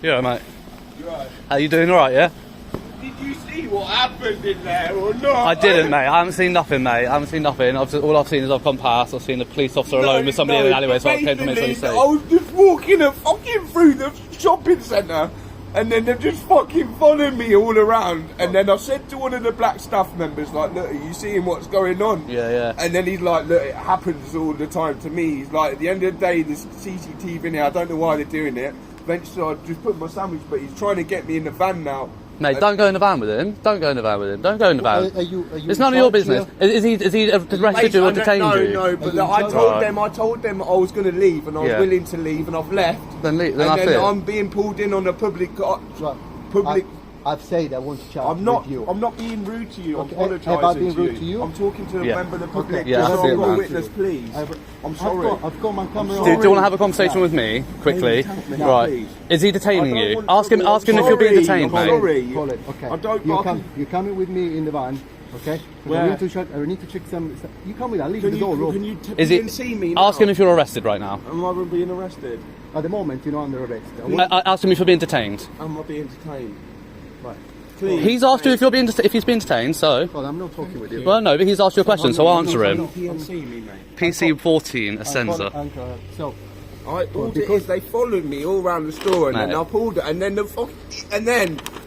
You alright, mate? You alright? How you doing? Alright, yeah? Did you see what happened in there or not? I didn't, mate. I haven't seen nothing, mate. I haven't seen nothing. All I've seen is I've gone past. I've seen the police officer alone with somebody in the alleyway, so I came to make sure he's safe. I was just walking through the shopping centre, and then they're just fucking following me all around. And then I said to one of the black staff members, like, look, are you seeing what's going on? Yeah, yeah. And then he's like, look, it happens all the time to me. He's like, at the end of the day, there's CCTV in here. I don't know why they're doing it. Eventually, I just put my sandwich, but he's trying to get me in the van now. Mate, don't go in the van with him. Don't go in the van with him. Don't go in the van. Are you it's none of your business. Is he arrested you or detained you? No, but I told them I was going to leave, and I was willing to leave, and I've left. Then and that's then it. I'm being pulled in on a public. I've said I want to chat with you. I'm not being rude to you. Okay. I'm apologising. Have I been rude to you? I'm talking to a member of the public. Okay. Yeah, so that's I've it, got a man. witness, please. I'm sorry. I've got my camera. Do you want to have a conversation with me quickly? Right. Please. Is he detaining you? Ask him if you're being detained, mate. Sorry. Okay. You're coming with me in the van. Okay. Where? I need to check some. You come with. I leave the door open. Is it? See me now? Ask him if you're arrested right now. Am I being arrested? At the moment, you're not under arrest. Ask him if you're being detained. Am I being detained? Right. Please. He's asked you if he's being detained, so. Well, I'm not talking with you. Well, no, but he's asked you a question, so answer him. PNC me, mate. PC14, a sensor. So. All it is, they followed me all around the store, and then I pulled it, and then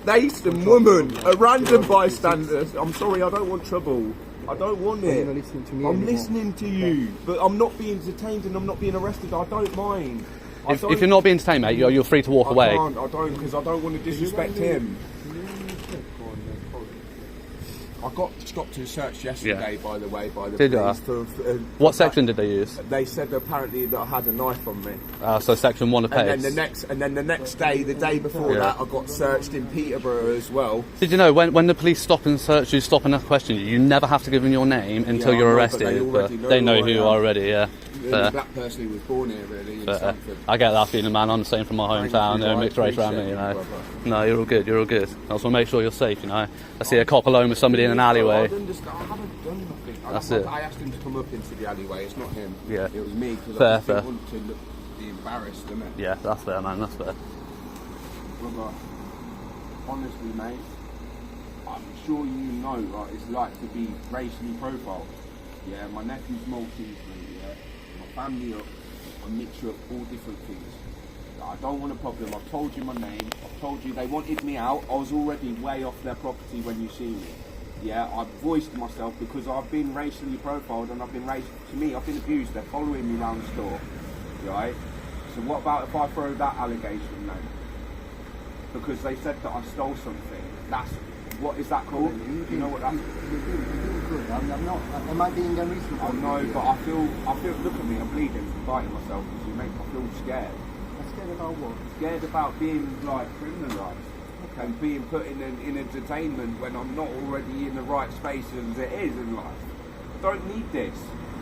they, some woman, a random bystander. I'm sorry, I don't want trouble. I don't want it. You're not listening to me I'm anymore. listening to you, but I'm not being detained and I'm not being arrested. I don't mind. If you're not being detained, mate, you're free to walk away. I don't, because I don't want to disrespect him. I got stopped to search yesterday, by the way, by the police. What section did they use? They said apparently that I had a knife on me. So section 1 of PACE. And then the next day, the day before that, I got searched in Peterborough as well. Did you know when the police stop and search you, stop and question you, you never have to give them your name until you're arrested. But they know who you are already. Yeah. The black person who was born here, really, in Stamford. I get that feeling, man. I'm the same from my hometown. No mixed race around me, you know. No, you're all good. You're all good. I just want to make sure you're safe, you know. I see a cop alone with somebody in an alleyway. I haven't done nothing. That's it. I asked him to come up into the alleyway. It's not him. Yeah. It was me because I didn't want to be embarrassed, didn't it? Yeah, that's fair, man. That's fair. Brother, honestly, mate, I'm sure you know what it's like to be racially profiled. Yeah, my nephew's Maltese, mate. Yeah, my family are a mixture of all different things. I don't want a problem. I've told you my name. I've told you they wanted me out. I was already way off their property when you see me. Yeah, I've voiced myself because I've been racially profiled and I've been I've been abused. They're following me around the store. Right? So what about if I throw that allegation then? Because they said that I stole something. What is that called? You know what that's I'm not. Am I being unreasonable? I know, but I feel. Look at me. I'm bleeding from biting myself because you make me feel scared. Scared about what? Scared about being like criminalised and being put in a detainment when I'm not already in the right space as it is in life. Don't need this.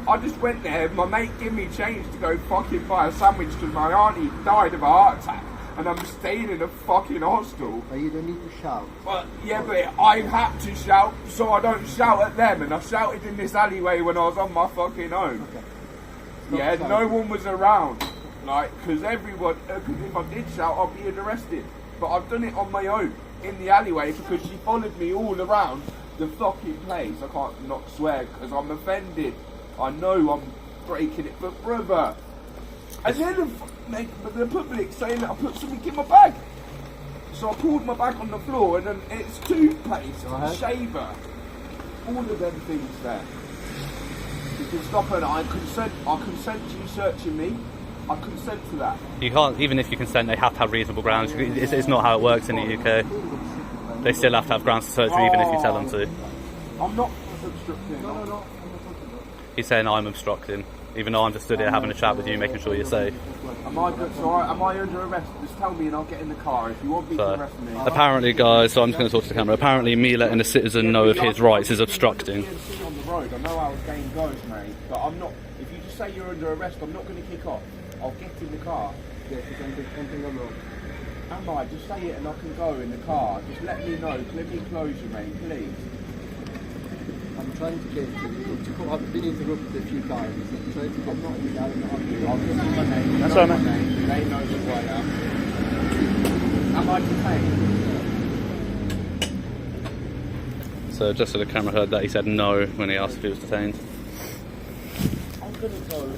I just went there. My mate gave me change to go fucking buy a sandwich because my auntie died of a heart attack. And I'm staying in a fucking hostel. But you don't need to shout. But I had to shout, so I don't shout at them. And I shouted in this alleyway when I was on my fucking own. Okay. No one was around. Like, because everyone, if I did shout, I'd be arrested. But I've done it on my own, in the alleyway, because she followed me all around the fucking place. I can't not swear, because I'm offended. I know I'm breaking it, but brother. And then the public saying that I put something in my bag. So I pulled my bag on the floor and then it's toothpaste, shaver, all of them things there. You can stop and I consent to you searching me. I consent to that. You can't, even if you consent, they have to have reasonable grounds. It's not how it works in the UK. They still have to have grounds to search you even if you tell them to. I'm not obstructing. No, I'm not talking about. He's saying I'm obstructing. Even though I'm just stood here having a chat with you, making sure you're safe. Am I under arrest? Just tell me and I'll get in the car. If you want me to arrest me. Apparently, guys, so I'm just going to talk to the camera. Apparently, me letting a citizen know of his rights is obstructing. On the road, I know how the game goes, mate. But I'm not. If you just say you're under arrest, I'm not going to kick off. I'll get in the car. Yes, you can do something wrong. Am I? Just say it and I can go in the car. Just let me know. Let me close you, mate, please. I'm trying to get to you. I've been interrupted a few times. I'm trying to get I'm not. I'll give you my name. That's right, mate. They know who I am. Am I detained? So just so the camera heard that, he said no when he asked if he was detained. I'm gonna go.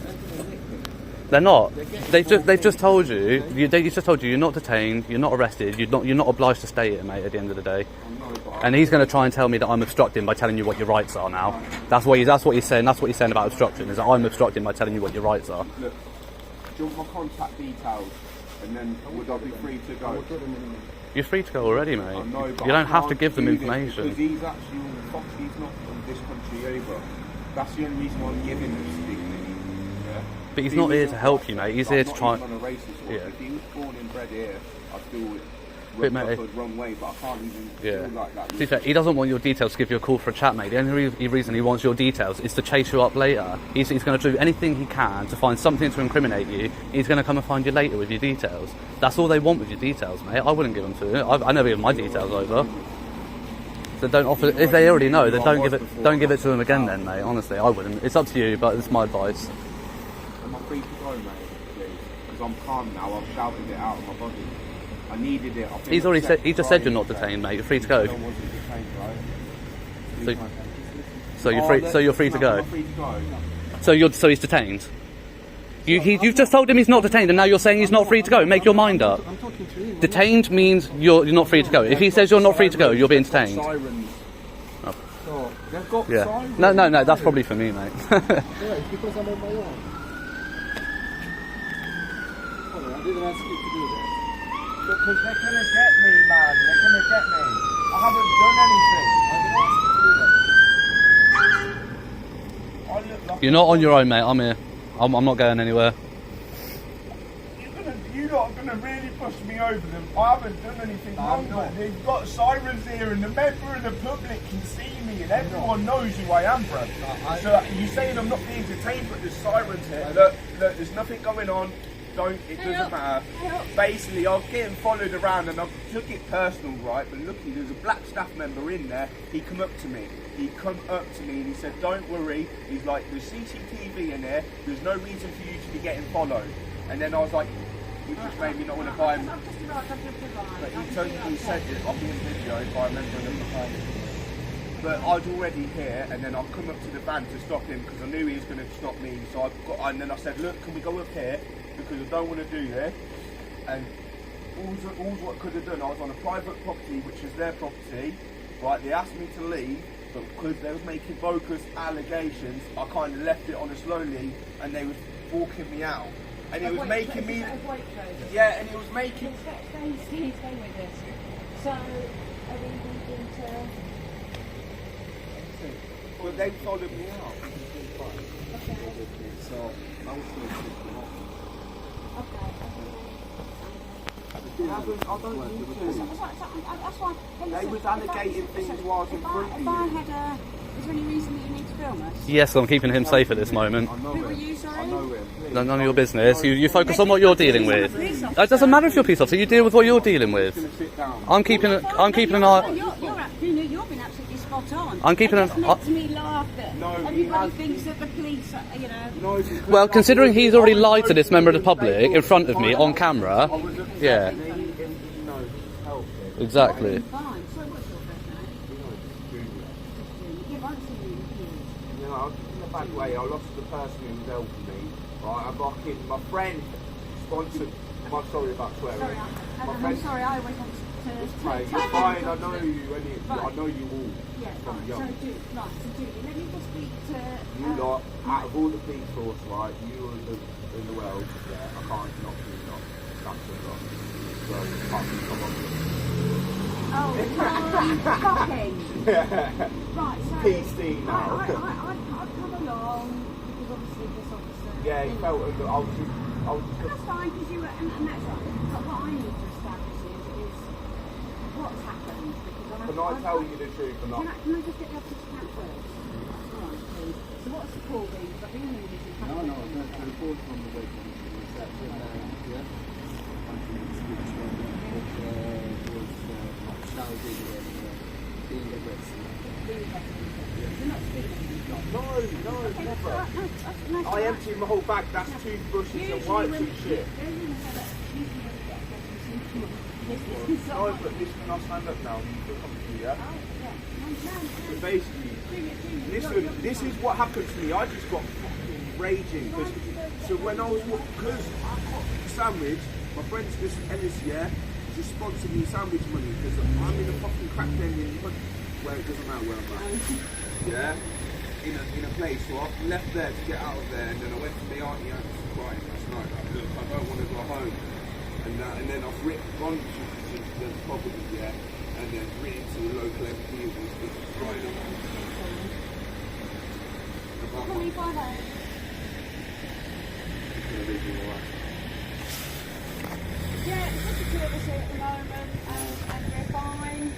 They're not. They've just told you. He's just told you you're not detained. You're not arrested. You're not obliged to stay here, mate. At the end of the day. And he's going to try and tell me that I'm obstructing by telling you what your rights are now. That's what he's saying. That's what he's saying about obstruction. Is that I'm obstructing by telling you what your rights are. Look, do you want my contact details, and then would I be free to go? You're free to go already, mate. I know, but you don't I have to can't give them do this information. Because he's actually he's not from this country either. That's the only reason why I'm giving him stick. Yeah? But he's not here to help you, mate. He's here to try. On a racist one. Yeah. If he was born and bred here, I'd feel it. Bit, mate, the wrong way, but I can't even feel like that. To be fair, he doesn't want your details to give you a call for a chat, mate. The only reason he wants your details is to chase you up later. He's going to do anything he can to find something to incriminate you. He's going to come and find you later with your details. That's all they want with your details, mate. I wouldn't give them to you. I never give my details over. So don't offer. If they already know, then don't give it to them again, then, mate. Honestly, I wouldn't. It's up to you, but it's my advice. Am I free to go, mate? Please, because I'm calm now. I've shouted it out of my body. I needed it. He's already said. He just said you're not detained, mate. You're free to go. I wasn't detained, right? So you're free. So you're free to go. Free to go. So he's detained. You've just told him he's not detained, and now you're saying he's not free to go. Make your mind up. I'm talking to him. Detained means you're not free to go. If he says you're not free to go, you're being detained. Sirens. So, they've got Yeah. sirens. No. That's probably for me, mate. Yeah, it's because I'm on my own. Sorry, I didn't ask you to do that. Because they're gonna get me, man. They're gonna get me. I haven't done anything. I look like You're not on your own, mate. I'm here. I'm not going anywhere. You're not gonna really push me over them. I haven't done anything wrong, but they've got sirens here, and the member of the public can see me, and everyone knows who I am, bro. So you're saying I'm not being detained, but there's sirens here. Look, there's nothing going on. It doesn't matter. Basically, I was getting followed around and I took it personal, right? But looking, there's a black staff member in there. He come up to me. And he said, "Don't worry." He's like, "There's CCTV in there. There's no reason for you to be getting followed." And then I was like, which just made me not want to buy him. But he said it. I'll be in the video if I remember the But I was already here, and then I've come up to the van to stop him because I knew he was going to stop me. So and then I said, "Look, can we go up here? Because I don't want to do this." And all what I could have done, I was on a private property, which is their property, right? They asked me to leave, but because they were making bogus allegations, I kind of left it on it slowly, and they was walking me out. And it was making me... Yeah, and it was making... Stay with us. So, are we moving to... Well, they followed me out. Okay. So, I was going to pick them up. I don't need to. That's why. They was allocating things while I was in front of you. Is there any reason that you need to film us? Yes, I'm keeping him safe at this moment. Who are you, sorry? I know him. None of your business. You focus on what you're dealing with. It doesn't matter if you're police officer. You deal with what you're dealing with. Sit down. I'm keeping an eye. You've been absolutely spot on. I'm keeping an eye. It makes me laugh that No, everybody thinks that the police, No, Well, considering he's already lied to this member of the public in front of me on camera, yeah, exactly. Fine. So what's your first name? Yeah, but I haven't seen you in years. You know, in a bad way, I lost the person who was helping me. Right, my friend sponsored. I'm sorry about swearing. Sorry, I'm sorry. I always want to. You're fine. I know you. I know you all. Yeah, from right. young. So Judy, let me just speak to. You lot, out of all the police force, right? You are in the world. Yeah, I can't knock you not. That's a lot. So I can come on. Oh, fucking. Right, so... PC now. I'd come along, because obviously this officer... Yeah, he felt as though I was just... That's fine, because you were... And that's right. But what I need to establish is what's happened, because Can I tell you the truth or not? Can I just get the officer to count first? Alright, please. So what's the call been? Because I think we need to... No, the report from the waiting was that yeah, shouting and being aggressive. You're not speaking. No, never. I emptied my whole bag. That's toothbrushes and wipes and shit. No, but this can I stand up now? You feel comfortable, yeah? So basically, listen, this is what happened to me. I just got fucking raging. So when I was, because sandwich, my friend's just Ellis, yeah, just sponsored me sandwich money because I'm in a fucking crack den where it doesn't matter where I'm at. Yeah? In a place, so I left there to get out of there, and then I went to my auntie and was crying last night. Like, look, I don't want to go home. And then I've gone to the property, yeah, and then written to the local MP who was crying about Can we find out? Yeah, it's just the two of us here at the moment, and we're fine.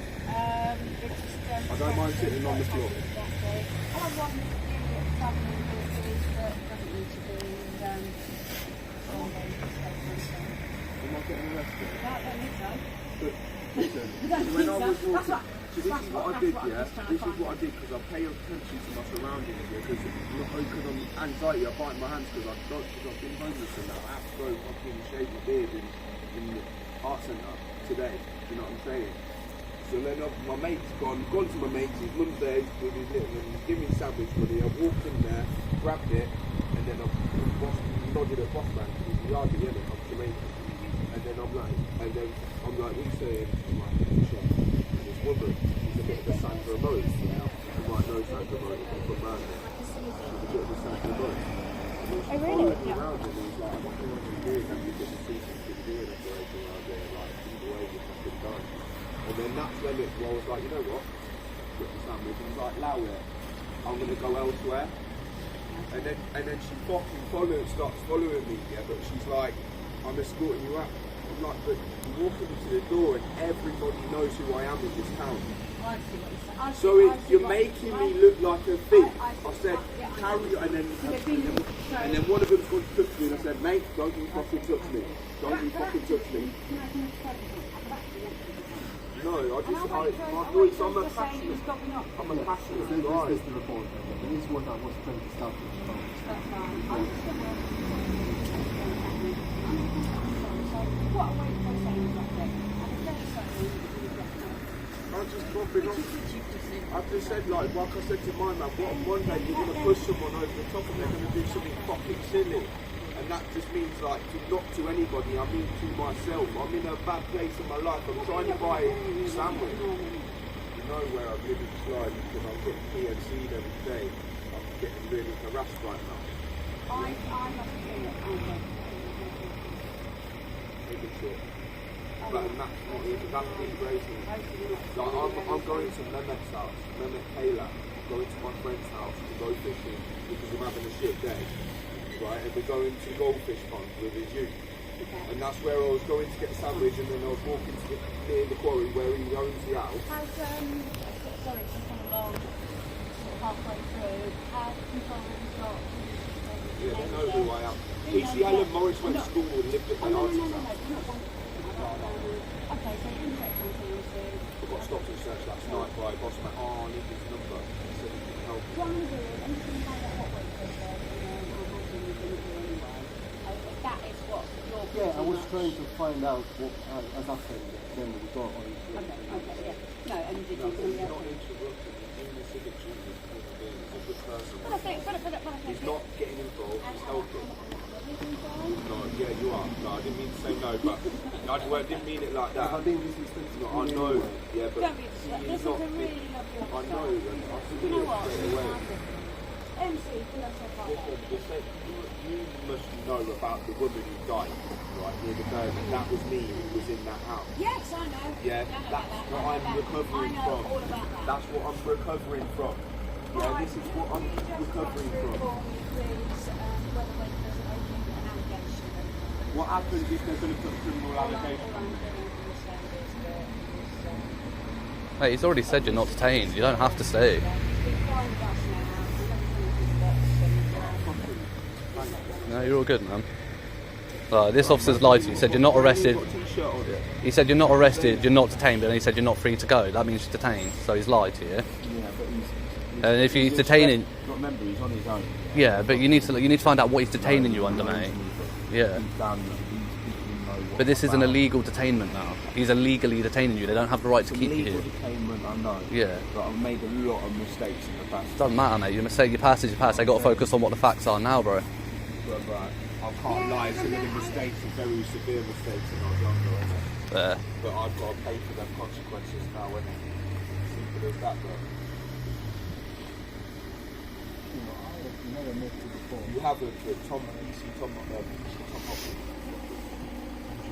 It's just, I don't mind sitting on the floor. Exactly. I have one unit travelling with but it doesn't need to be. Am I getting arrested? No, I don't think so. But listen, when I was walking, so this is what I did, yeah? This is what I did because I pay attention to my surroundings, yeah? Because I'm anxiety, I bite my hands because I've been homeless and that. I have to go fucking shave my beard in the art centre today. Do you know what I'm saying? So then my mate's gone to my mate's, his mum's there with his little and he's giving me sandwich money. I walked in there, grabbed it, and then I nodded at boss man because he's yardie, yeah, I'm Jamaican. And then I'm like, what are you saying? I'm like, chef. And this woman, she's a bit of a Sandra Rose, yeah? You might know Sandra Rose, she's from around there. She's a bit of a Sandra Rose. And then she followed me around and he was like, what do you want to do? And we didn't see something doing operation around there, like, either way, we fucking done. And then that's when I was like, you know what? Get the sandwich. And I was like, allow it. I'm going to go elsewhere. And then she fucking starts following me, yeah, but she's like, I'm escorting you out. I'm like, but you walk into the door and everybody knows who I am in this town. So you're making me look like a thief. I said, carry on, and then one of them's going to touch me, and I said, mate, don't you fucking touch me. Don't you fucking touch me. No, I just, my voice, I'm a passionate guy. This is the report. There is one that was trying to stop I'm just popping off. I've just said, like I said to my man, what one day you're going to push someone over the top and they're going to do something fucking silly. And that just means, like, not to anybody, I mean to myself. I'm in a bad place in my life. I'm trying to buy a sandwich. You know where I'm living slide because I'm getting PNC'd every day. I'm getting really harassed right now. I must do it. Take a shit. But that's integration. Like, I'm going to Mehmet's house, Mehmet Taylor, going to my friend's house to go fishing because I'm having a shit day. Right, and we're going to goldfish pond with his youth. Okay. And that's where I was going to get a sandwich, and then I was walking to near the quarry where he owns the house. How's, sorry, just come along, sort of halfway through, how's control got? Yeah, they know who I am. PCL and Morris went to school and lived at the artist house. Okay, so you can check something into... I got stopped and searched last night by boss man. Oh, I need his number. He said he can help me. What I'm going to do is, I'm just going to find out what way to go. Yeah, I was trying to find out what has happened. Then we got on. Okay, yeah. No, and did you He's not interrupting. He's doing the signature. He's a good person. He's not getting involved. He's helping. No, yeah, you are. No, I didn't mean to say no, but I didn't mean it like that. I think this is no, I know. Yeah, but this is a really lovely I know. I you know what? away. MC, you must know about the woman who died, right, near the burn. That was me who was in that house. Yes, I know. Yeah, that's what I'm recovering from. All about that. That's what I'm recovering from. Yeah, this is what I'm recovering from. What happens if they're going to put criminal allegation on? Mate, he's already said you're not detained. You don't have to stay. No, you're all good, man. This officer's lied to you. He said you're not arrested. He said you're not arrested, you're not detained, but then he said you're not free to go. That means you're detained, so he's lied to you. Yeah, but he's And if he's detaining... Remember, he's on his own. Yeah, but you need to find out what he's detaining you under, mate. Yeah. But this is an about. illegal detainment now. He's illegally detaining you. They don't have the right to keep you Legal here. detainment, I know. Yeah. But I've made a lot of mistakes in the past. Doesn't matter, mate. Your mistake, your past is your past. They got to focus on what the facts are now, bro. But I can't lie, some of the mistakes are very severe mistakes when I was younger, innit? Yeah. But I've got to pay for them consequences now, innit? Simple as that, bro. You know, I have never met you before. You haven't, but Tom Hopkins.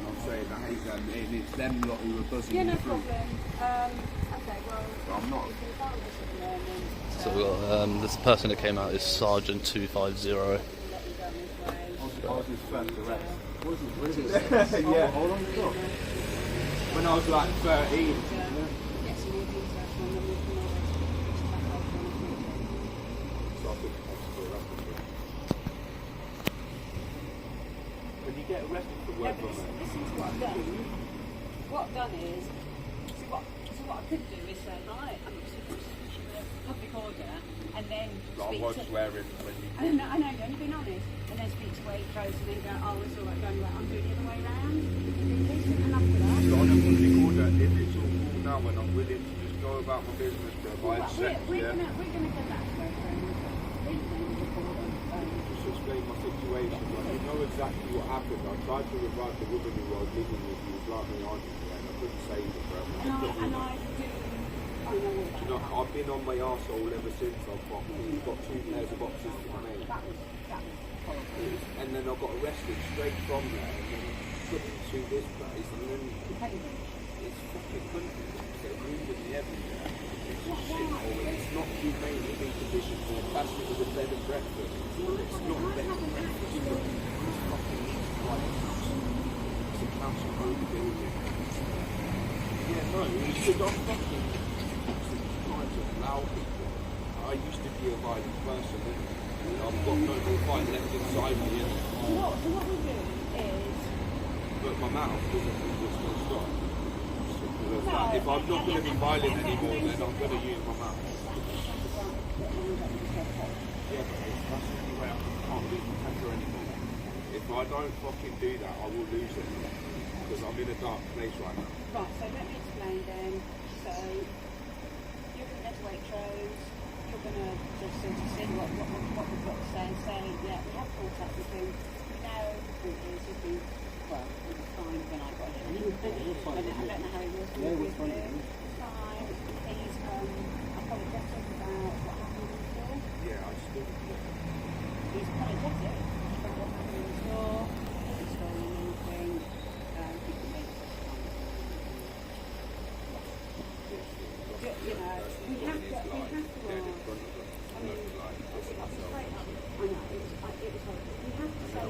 I'm saying I hate them, and it's them lot who are buzzing Yeah, no me through. problem. Okay, well, I'm not. you can find us at the moment. So we got this person that came out is Sergeant 250. Let you go this way. I was his first arrest. What is it? Yeah. How long ago? When I was like 13. Get some more details from them. We can always reach back out on the future. So I think that's for arrested. When you get arrested for Yeah, work but on it, listen to what I've done. What I've done is, what I could do is say, right, I'm public order, and then I speak was to... swearing when you. I know, you've only been honest. And then speak to Waitrose and then go, oh, it's all right, going right, I'm doing it the other way round. Decent enough for that. So on a public order, if it's all cool now when I'm willing to just go about my business to avoid sex, We're yeah? gonna get that to Just explain my situation. Like, you know exactly what happened. I tried to revive the woman who I was living with, who was like my auntie, and I couldn't save her, bro. And I know all You know, I've been on my arsehole ever since. I've got 2 pairs of boxes to my name. that was horrible. And then I got arrested straight from there, and then put into this place, and then it's fucking country. They're moving me everywhere. It's a shithole, and it's not humane living conditions. They're classed it as a bed and breakfast. It's not a bed and breakfast, but it's fucking like it's a council owned building. Yeah, no, it's because I'm fucking trying to allow people. I used to be a violent person, and I've got no more fight left inside me. And So what we do is... but my mouth doesn't think it's going to stop. Simple as that. If I'm not going to be violent anymore, then I'm going to use my mouth. Yeah, but that's the only way I can't lose my temper anymore. If I don't fucking do that, I will lose it. Because I'm in a dark place right now. Right, so let me explain then. So, you're going to go to Waitrose, you're going to just sort of see what we've got to say and say, yeah, we have contact with him. We know who he is, he's been, well, he was fine when I got him. I don't know how he was. Yeah, he was fine. He's fine. He's apologetic about what happened in the store. Yeah, I still. He's apologetic about what happened in the store. He's stolen anything. He can make you know, we have to I mean, straight up, I know, it was horrible. We have to say,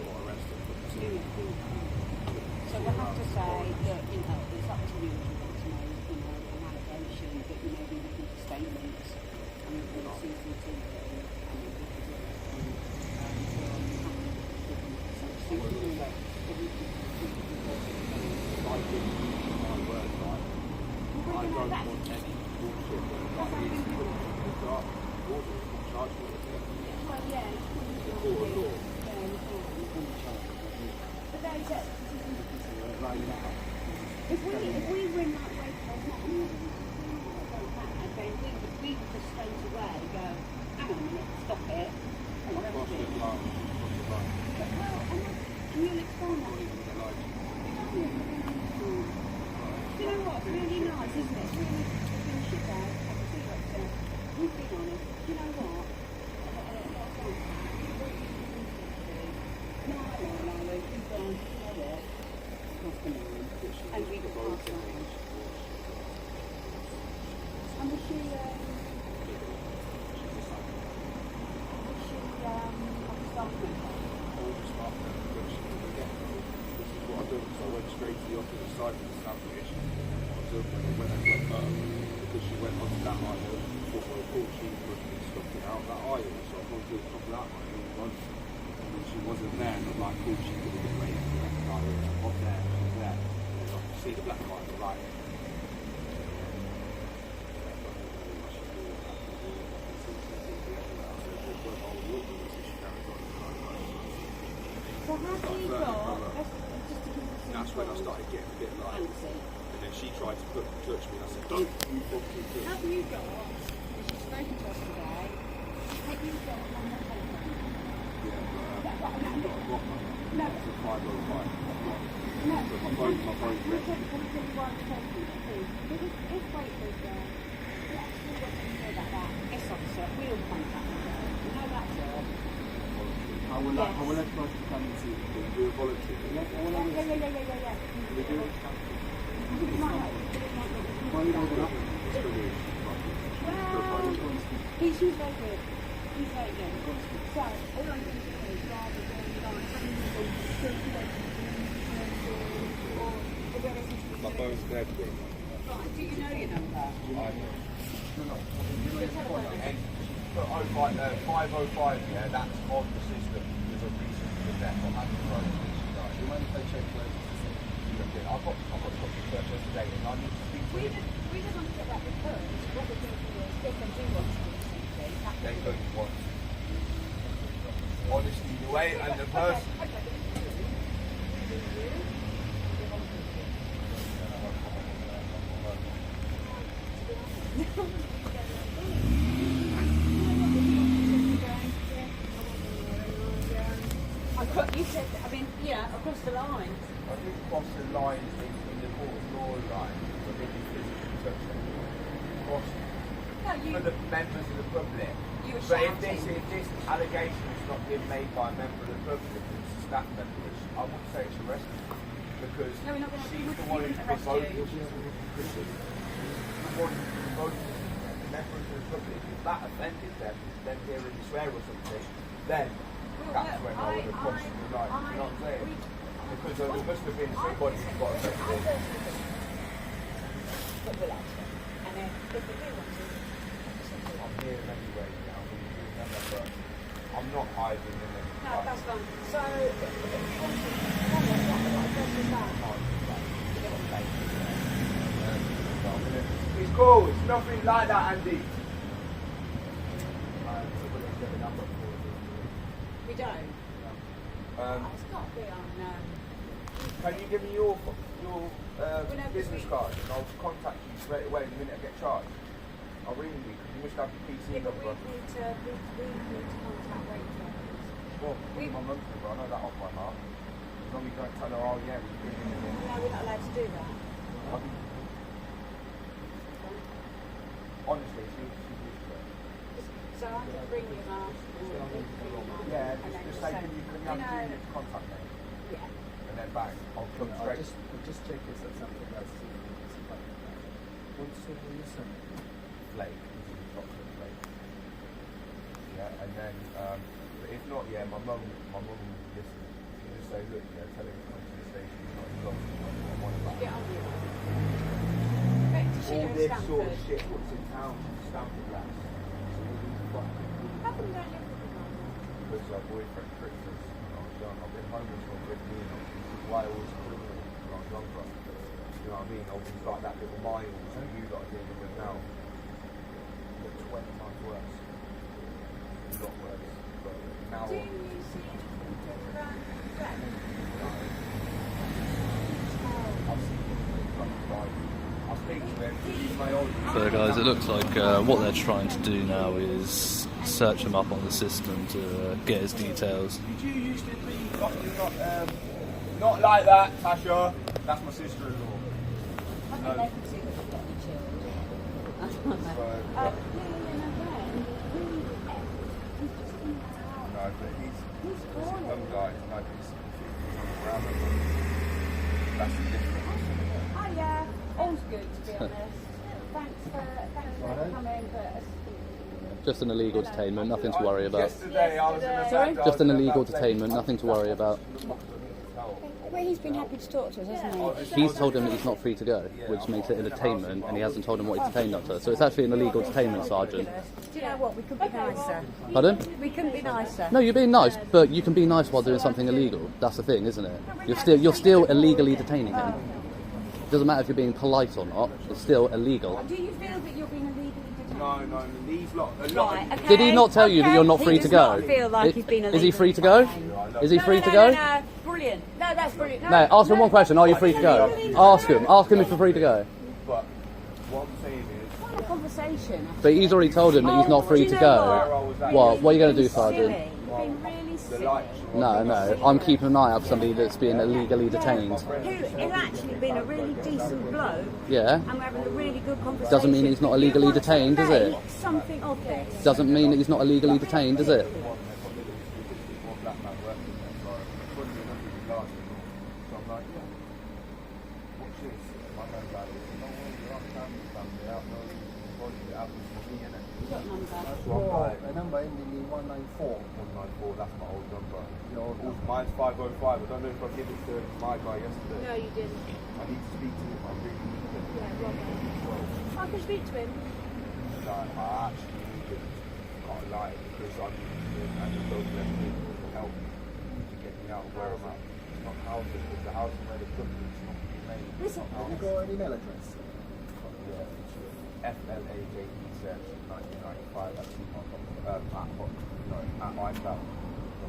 so we have to say that, you know, it's up to you if you want to know, you know, an allegation that you may be looking for statements and we'll see CCTV I don't want any bullshit that is put in the dark order and charge me with it. well, yeah, The court of law. but they said, if we ring that way for not then we would just straight away go, hang on a minute, stop it, and Cross arrest the it. line. Cross the line. Well, can you explain that? Even the light. You know what? It's really nice, isn't it? It's really been shit out. I can see what's there. We've been on it. You know what? No, we've gone, you know what? Cross the line. And we got past that. And was she, a staff member? What I did was I went straight to the opposite side of the establishment. I was open and when I went up, because she went onto that aisle, I thought she would be stopping out that aisle, so I thought to the top of that aisle once. And when she wasn't there, and I'm like, cool, she's going to get ready for the next aisle. I'm there, she's there. And I could see the black aisle, right? So how do you got, just to give us some when I started getting a bit like, and then she tried to touch me, and I said, don't you fucking touch me. Have you got, as you've spoken to us today, have you got one more telephone? Yeah, but I've got a block number. No. It's a 505. No. But my phone's You red. said something you want to take me, please. If wait was there, let's see what you know about that. Yes, officer, we'll contact you. You know that job. I will have tried to come and see you. Will you do a voluntary? Yeah. We do it. Well, he's very good. He's very good. So, all I'm going to do is rather than like having My phone's dead, bro. Right, do you know your number? I know. But 505, yeah, that's on the system. There's a reason for that. I'm having to run this guy. You mind if I check where it's I've got copies of it today, and I need to speak to We him. just want to get that because what we're thinking is if they do want to do something, that's They don't want honesty the way and the person. You said, I mean, yeah, across the line. I didn't cross the line in the court of law line, but they did physically touch them. Cross No, for the members of the public. You were But shouting. if this allegation is not being made by a member of the public, it's a staff member, which I wouldn't say it's arrested. Because No, we're not gonna- she's we the wouldn't one who arrest provoked you. the one who provoked the members of the public. If that offended them hearing you swear or something, then that's when I would have crossed the line. You know what I'm saying? Because there must have been somebody who got offended. But we'll ask them. And then if they do want to, I'm here anyway now, but I'm not hiding in any. no, that's fine. So, if you want to, what address is that? It's cool, it's nothing like that, Andy. We don't. It's not big on, Can you give me your business card and I'll contact you straight away the minute I get charged? I'll ring you because you must have the PC yeah, but number. we need to contact Rachel. Well, my mum's number, I know that off by heart. As long as you don't tell her, oh yeah, we're doing it. No, we're not allowed to do that. Honestly, she's used to it. So I'm going to bring you up. Yeah, just say, can you have 2 minutes to contact me? Yeah. And then bang, I'll come straight. I'll just check this at something else. What's the reason? Flake, chocolate flake. Yeah, and then, but if not, yeah, my mum will listen. She'll just say, look, yeah, tell him to come to the station, he's not in love, I'm on about. Get on with it. Back to All Sheila this Stamford. sort of shit what's in town, Stamford lads. So we need to fucking How come you don't live with them? because our boyfriend tricked us when I was young. I've been homeless for 15 years. This is why I was criminal when I was younger. You know what I mean? I was like that little miles that you lot are dealing with now. But 20 times worse. A lot worse. But now Do you see it around Glen? I've seen him like, I speak to him, he's my old So guys, it looks like what they're trying to do now is search him up on the system to get his details. Did you used to be not like that, Tasha? That's my sister-in-law. I think they can see that we've got any children. I don't know. So, No, Glen, he's just in the house. no, but he's He's a calling. young guy. No, but he's around the That's the difference. Oh yeah, all's good to be honest. Thanks for coming, but Just an illegal detainment, nothing to worry about. Yesterday I was in a Sorry? bad- Just an illegal detainment, nothing to worry about. well, he's been happy to talk to us, hasn't he? He's told him that he's not free to go, which makes it a detainment, and he hasn't told him what he's detained up to. So it's actually an illegal detainment, Sergeant. Do you know what? We couldn't be nicer. Pardon? We couldn't be nicer. No, you're being nice, but you can be nice while doing something illegal. That's the thing, isn't it? You're still illegally detaining him. It doesn't matter if you're being polite or not. It's still illegal. Do you feel that you're being illegally detained? No, these lot. Right, okay. Did he not tell you that you're not free to go? He does not feel like he's been illegally Is he free to go? detained. Is he free to go? No. brilliant. No, that's brilliant. No, ask him one question. Are you free to go? Ask him if you're free to go. But what I'm saying is, What a conversation. But he's already told him that he's not free to go. What are you going to do, Sergeant? You've been really silly. No, I'm keeping an eye out for somebody that's being illegally detained. Who has actually been a really decent bloke, Yeah. and we're having a really good conversation. Doesn't mean he's not illegally You want to detained, does it? make something of this. Doesn't mean that he's not illegally detained, does it? one black man working there, so funny enough, he was last in all. So I'm like, yeah, what's this? My man's like, no way, you're up family out, no, it happens for me, innit? You've got number. So I'm like, A number ending in 194. 194, that's my old number. Your old number. Mine's 505. I don't know if I give it to my guy yesterday. No, you didn't. I need to speak to him. I really need to. Yeah, Robert. I can speak to him. Like, I actually need him. Can't lie, because I need him and the local people to help me to get me out of where I'm at. It's not housing. It's the housing where they put me. It's not humane. Listen, Have you got an email address? Yeah, FLAJEZ1995 at iCloud.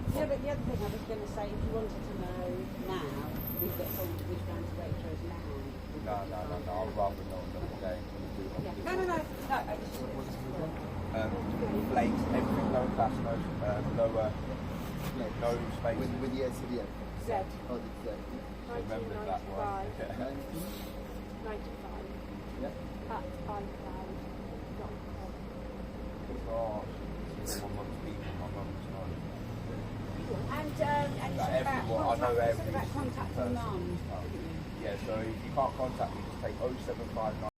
the other thing I was going to say, if you wanted to know now, we've got someone who's going to Waitrose now. No, I'd rather know another day. Yeah. No. Flakes, everything lower class, no space. With the SCDF. Z. Oh, the Z. Remember that one. 95. Yeah. At iCloud.com. Oh, my mum's people, my mum's not. And you said about contacting mum. Yeah, so if you can't contact me, just take 0759.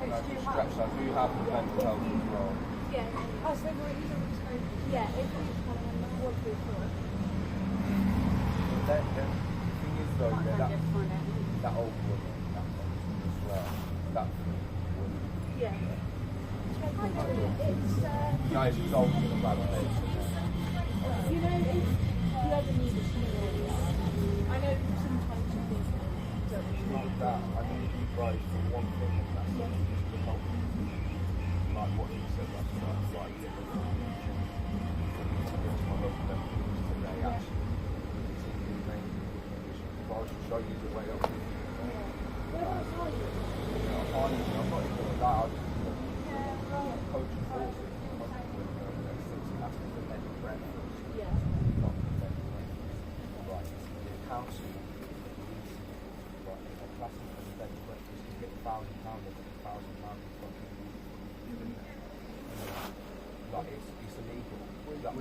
I do have mental health as well. Yeah. Oh, so he's already spoken. Yeah, if we want to report. The thing is though, that old woman, that one as well, that woman. Yeah. Guys, he's old in a bad place. You know, if you ever need a senior, I know sometimes you think don't Like that, I need you guys for one thing, and that's just to help me. Like what you said last night, like my local deputies today, actually, it's in the main condition. If I was to show you the way up here, I'm not even gonna lie, I'm coaching horses, after the bed and breakfast, not the bed and breakfast. Right, the council, right, if I class it as a bed and breakfast, you get £1,000, they get £1,000 fucking like it's illegal. Like, I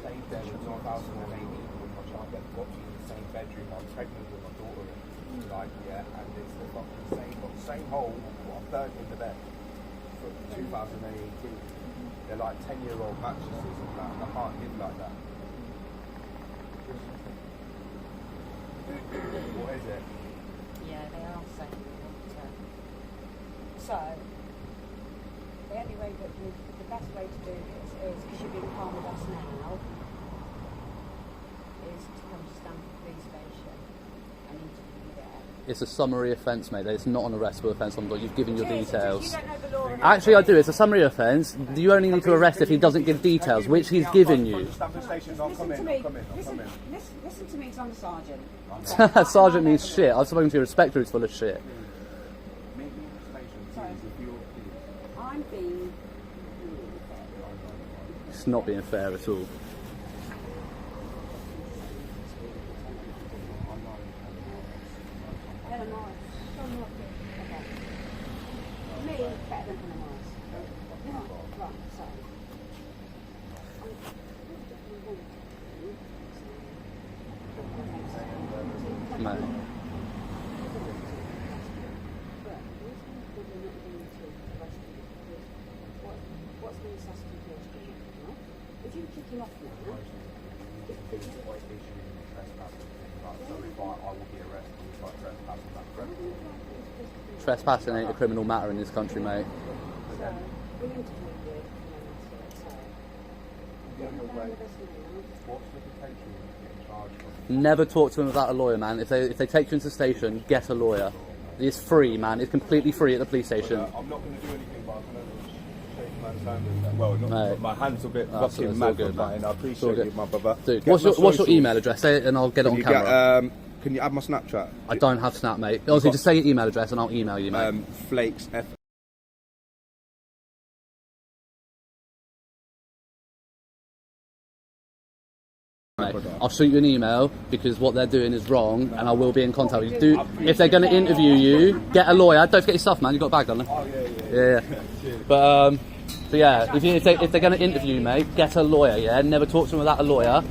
stayed there in 2018 with my child, got me in the same bedroom, I'm pregnant with my daughter, like, yeah, and it's the fucking same hole, what I'm burnt in the bed for 2018. They're like 10-year-old mattresses and that, I can't live like that. What is it? Yeah, they are saying that. So, the only way that the best way to do this is, because you've been calm with us now, is to come to Stamford Police Station and interview you there. It's a summary offence, mate. It's not an arrestable offence. You've given your details. You don't know the law. Actually, I do. It's a summary offence. You only need to arrest if he doesn't give details, which he's given you. Stamford Station, I'll come in. Listen to me, it's on the sergeant. Sergeant means shit. I've spoken to your inspector who's full of shit. I'm being It's not being fair at all. Helen Morris. Me, better than Helen Morris. Right, so. No. What's the necessity for it? If you kick him off now, So if I will be arrested, it's like trespassing, that's criminal. Trespassing ain't a criminal matter in this country, mate. What's the detention you're getting charged for? Never talk to them without a lawyer, man. If they take you into the station, get a lawyer. It's free, man. It's completely free at the police station. I'm not going to do anything, but I'm going to shake my hand. Well, not, Mate. my hand's a bit That's fucking all mad good, for man. mine. I appreciate it, my brother. Dude, Get what's my your socials. email address? Say it and I'll get it on camera. Can you add my Snapchat? I don't have Snap, mate. Honestly, just say your email address and I'll email you, mate. Flakes F. Mate, I'll shoot you an email because what they're doing is wrong, and I will be in contact with you. If they're going to interview you, get a lawyer. Don't forget your stuff, man. You got a bag, don't you? Oh yeah. But yeah, if they're going to interview you, mate, get a lawyer. Yeah, never talk to them without a lawyer.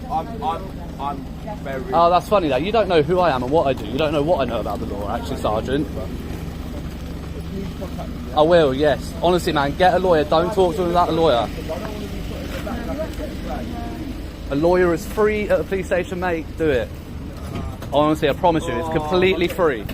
I'm very. Oh, that's funny. That you don't know who I am and what I do. You don't know what I know about the law, actually, Sergeant. I will. Yes. Honestly, man, get a lawyer. Don't talk to them without a lawyer. A lawyer is free at a police station, mate. Do it. Honestly, I promise you, it's completely free.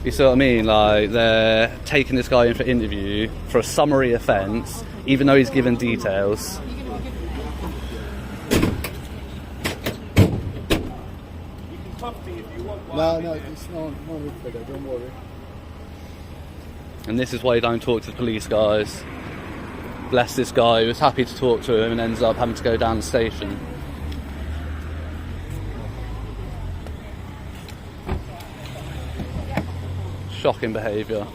You see what I mean? Like, they're taking this guy in for interview for a summary offence, even though he's given details. No, it's not bigger, don't worry. And this is why you don't talk to the police, guys. Bless this guy who was happy to talk to him and ends up having to go down the station. Shocking behaviour.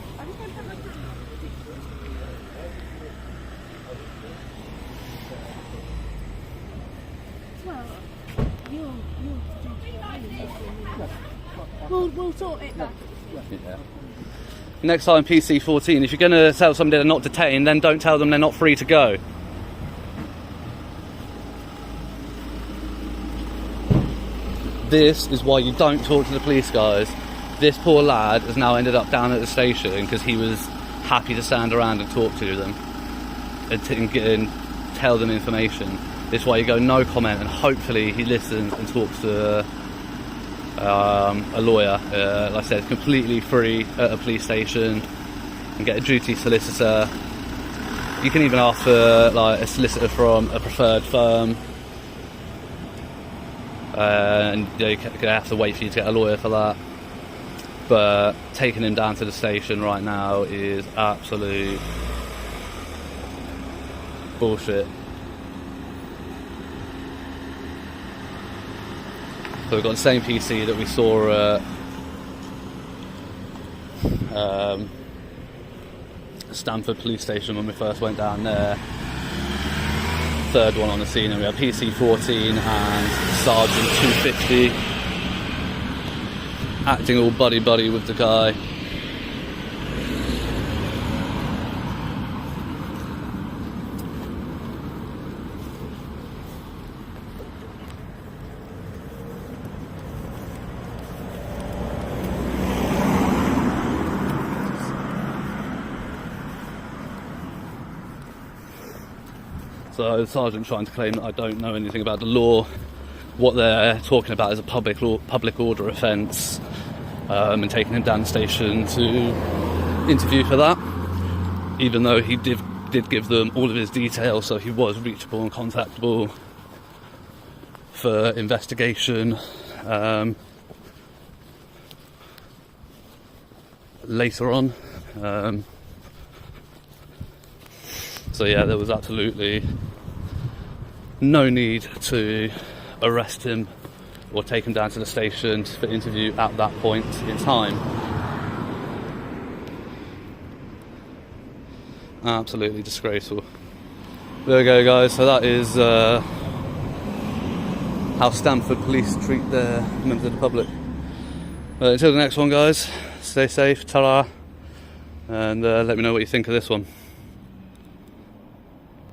We'll sort it out. Yeah. Next time, PC-14, if you're going to tell somebody they're not detained, then don't tell them they're not free to go. This is why you don't talk to the police, guys. This poor lad has now ended up down at the station because he was happy to stand around and talk to them and tell them information. This is why you go no comment, and hopefully he listens and talks to a lawyer. Like I said, completely free at a police station, and get a duty solicitor. You can even ask for like a solicitor from a preferred firm, and you're gonna have to wait for you to get a lawyer for that. But taking him down to the station right now is absolute bullshit. So we've got the same PC that we saw at Stamford Police Station when we first went down there. Third one on the scene, and we have PC-14 and Sergeant 250 acting all buddy-buddy with the guy. So the sergeant trying to claim that I don't know anything about the law. What they're talking about is a public order offence, and taking him down the station to interview for that, even though he did give them all of his details, so he was reachable and contactable for investigation later on. So yeah, there was absolutely no need to arrest him or take him down to the station for interview at that point in time. Absolutely disgraceful. There we go, guys. So that is how Stamford Police treat their members of the public. Until the next one, guys, stay safe, ta-ra, and let me know what you think of this one.